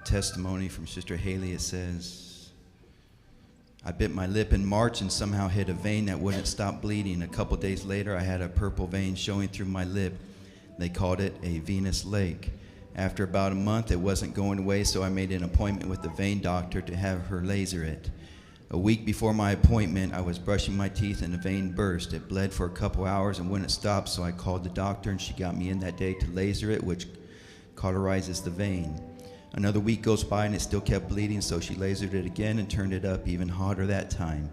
testimony from Sister Haley. It says, I bit my lip in March and somehow hit a vein that wouldn't stop bleeding. A couple days later, I had a purple vein showing through my lip. They called it a venous lake. After about a month, it wasn't going away, so I made an appointment with the vein doctor to have her laser it. A week before my appointment, I was brushing my teeth and the vein burst. It bled for a couple hours and wouldn't stop, so I called the doctor and she got me in that day to laser it, which cauterizes the vein. Another week goes by and it still kept bleeding, so she lasered it again and turned it up even hotter that time.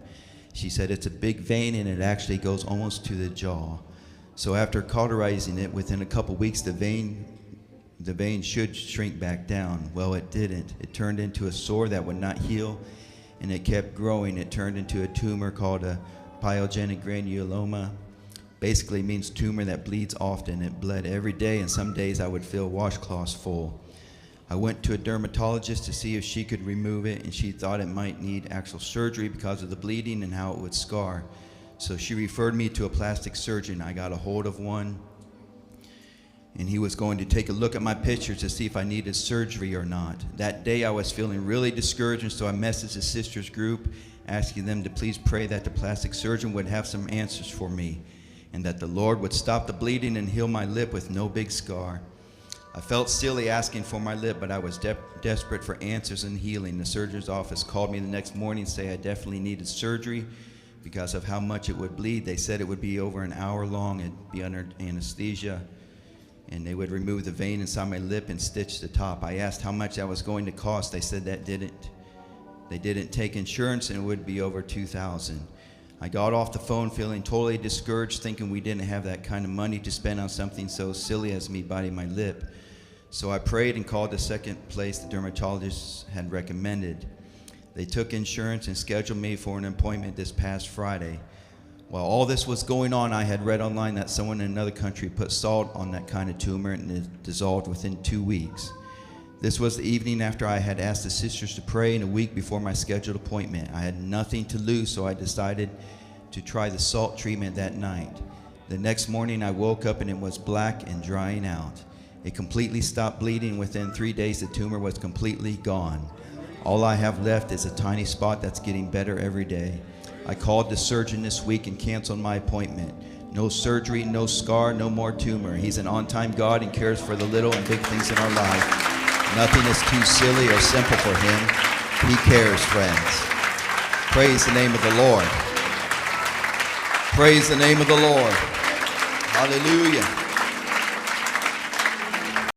She said it's a big vein and it actually goes almost to the jaw. So after cauterizing it, within a couple weeks, the vein should shrink back down. Well, it didn't. It turned into a sore that would not heal, and it kept growing. It turned into a tumor called a pyogenic granuloma. Basically means tumor that bleeds often. It bled every day, and some days I would feel washcloths full. I went to a dermatologist to see if she could remove it, and she thought it might need actual surgery because of the bleeding and how it would scar. So she referred me to a plastic surgeon. I got a hold of one, and he was going to take a look at my pictures to see if I needed surgery or not. That day I was feeling really discouraged, and so I messaged the sisters group asking them to please pray that the plastic surgeon would have some answers for me and that the Lord would stop the bleeding and heal my lip with no big scar. I felt silly asking for my lip, but I was desperate for answers and healing. The surgeon's office called me the next morning and said I definitely needed surgery because of how much it would bleed. They said it would be over an hour long. It'd be under anesthesia, and they would remove the vein inside my lip and stitch the top. I asked how much that was going to cost. They said they didn't take insurance, and it would be over $2,000. I got off the phone feeling totally discouraged, thinking we didn't have that kind of money to spend on something so silly as me biting my lip. So I prayed and called the second place the dermatologist had recommended. They took insurance and scheduled me for an appointment this past Friday. While all this was going on, I had read online that someone in another country put salt on that kind of tumor and it dissolved within 2 weeks. This was the evening after I had asked the sisters to pray, and a week before my scheduled appointment. I had nothing to lose, so I decided to try the salt treatment that night. The next morning I woke up and it was black and drying out. It completely stopped bleeding. Within 3 days the tumor was completely gone. All I have left is a tiny spot that's getting better every day. I called the surgeon this week and canceled my appointment. No surgery, no scar, no more tumor. He's an on-time God and cares for the little and big things in our life. Nothing is too silly or simple for him. He cares, friends. Praise the name of the Lord. Praise the name of the Lord. Hallelujah.